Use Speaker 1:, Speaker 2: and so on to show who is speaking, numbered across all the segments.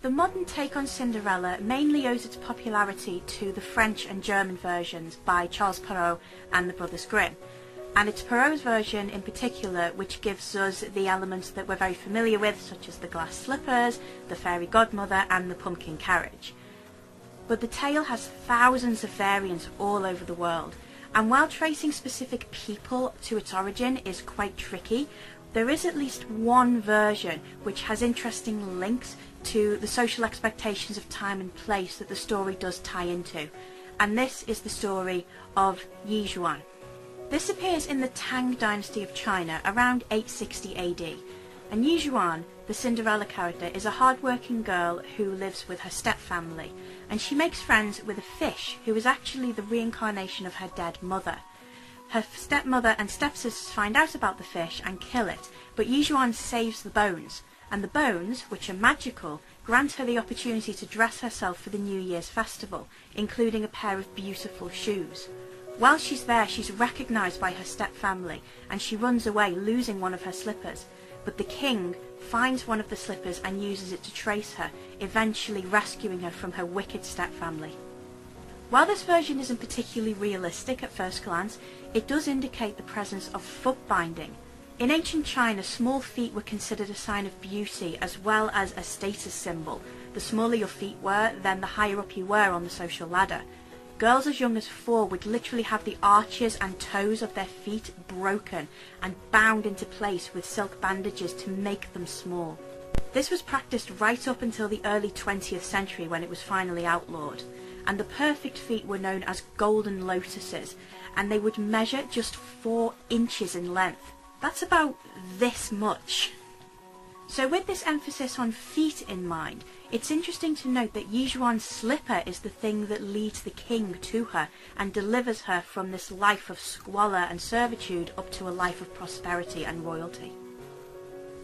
Speaker 1: The modern take on Cinderella mainly owes its popularity to the French and German versions by Charles Perrault and the Brothers Grimm. And it's Perrault's version in particular which gives us the elements that we're very familiar with, such as the glass slippers, the fairy godmother and the pumpkin carriage. But the tale has thousands of variants all over the world, and while tracing specific people to its origin is quite tricky, there is at least one version which has interesting links to the social expectations of time and place that the story does tie into, and this is the story of Yi Zhuan. This appears in the Tang Dynasty of China around 860 AD, and Yi Zhuan, the Cinderella character, is a hard-working girl who lives with her stepfamily, and she makes friends with a fish who is actually the reincarnation of her dead mother. Her stepmother and stepsisters find out about the fish and kill it, but Yi Zhuan saves the bones, and the bones, which are magical, grant her the opportunity to dress herself for the New Year's festival, including a pair of beautiful shoes. While she's there, she's recognised by her stepfamily, and she runs away, losing one of her slippers, but the king finds one of the slippers and uses it to trace her, eventually rescuing her from her wicked stepfamily. While this version isn't particularly realistic at first glance, it does indicate the presence of foot binding. In ancient China, small feet were considered a sign of beauty as well as a status symbol. The smaller your feet were, then the higher up you were on the social ladder. Girls as young as 4 would literally have the arches and toes of their feet broken and bound into place with silk bandages to make them small. This was practiced right up until the early 20th century when it was finally outlawed, and the perfect feet were known as golden lotuses, and they would measure just 4 inches in length. That's about this much. So with this emphasis on feet in mind, it's interesting to note that Yi Zhuan's slipper is the thing that leads the king to her and delivers her from this life of squalor and servitude up to a life of prosperity and royalty.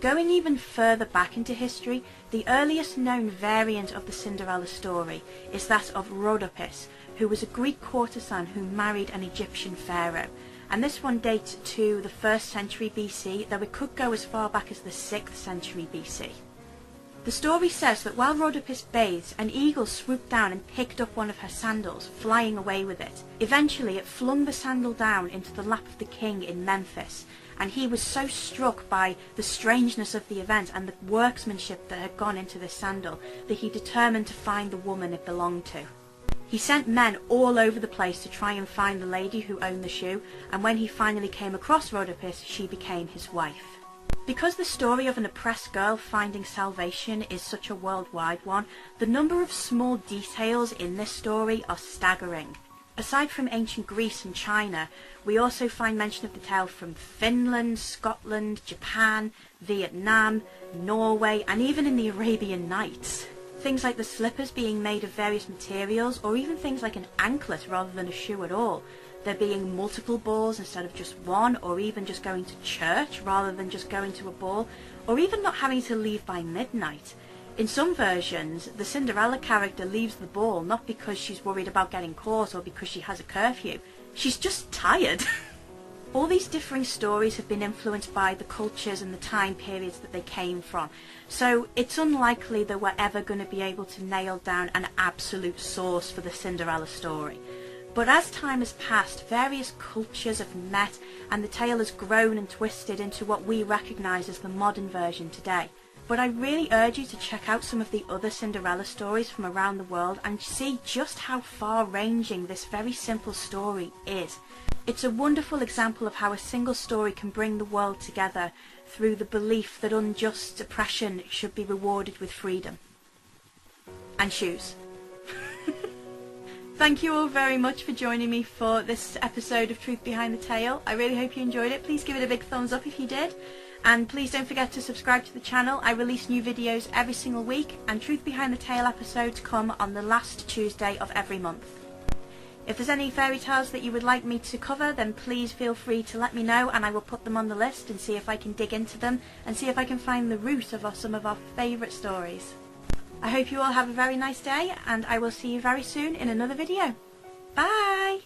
Speaker 1: Going even further back into history, the earliest known variant of the Cinderella story is that of Rhodopis, who was a Greek courtesan who married an Egyptian pharaoh. And this one dates to the 1st century BC, though it could go as far back as the 6th century BC. The story says that while Rhodopis bathed, an eagle swooped down and picked up one of her sandals, flying away with it. Eventually it flung the sandal down into the lap of the king in Memphis, and he was so struck by the strangeness of the event and the workmanship that had gone into this sandal that he determined to find the woman it belonged to. He sent men all over the place to try and find the lady who owned the shoe, and when he finally came across Rhodopis, she became his wife. Because the story of an oppressed girl finding salvation is such a worldwide one, the number of small details in this story are staggering. Aside from ancient Greece and China, we also find mention of the tale from Finland, Scotland, Japan, Vietnam, Norway, and even in the Arabian Nights. Things like the slippers being made of various materials, or even things like an anklet rather than a shoe at all. There being multiple balls instead of just one, or even just going to church rather than just going to a ball, or even not having to leave by midnight. In some versions, the Cinderella character leaves the ball not because she's worried about getting caught or because she has a curfew. She's just tired. All these differing stories have been influenced by the cultures and the time periods that they came from, so it's unlikely that we're ever going to be able to nail down an absolute source for the Cinderella story. But as time has passed, various cultures have met and the tale has grown and twisted into what we recognise as the modern version today. But I really urge you to check out some of the other Cinderella stories from around the world and see just how far-ranging this very simple story is. It's a wonderful example of how a single story can bring the world together through the belief that unjust oppression should be rewarded with freedom. And shoes. Thank you all very much for joining me for this episode of Truth Behind the Tale. I really hope you enjoyed it. Please give it a big thumbs up if you did. And please don't forget to subscribe to the channel. I release new videos every single week, and Truth Behind the Tale episodes come on the last Tuesday of every month. If there's any fairy tales that you would like me to cover, then please feel free to let me know and I will put them on the list and see if I can dig into them and see if I can find the root of some of our favourite stories. I hope you all have a very nice day, and I will see you very soon in another video. Bye!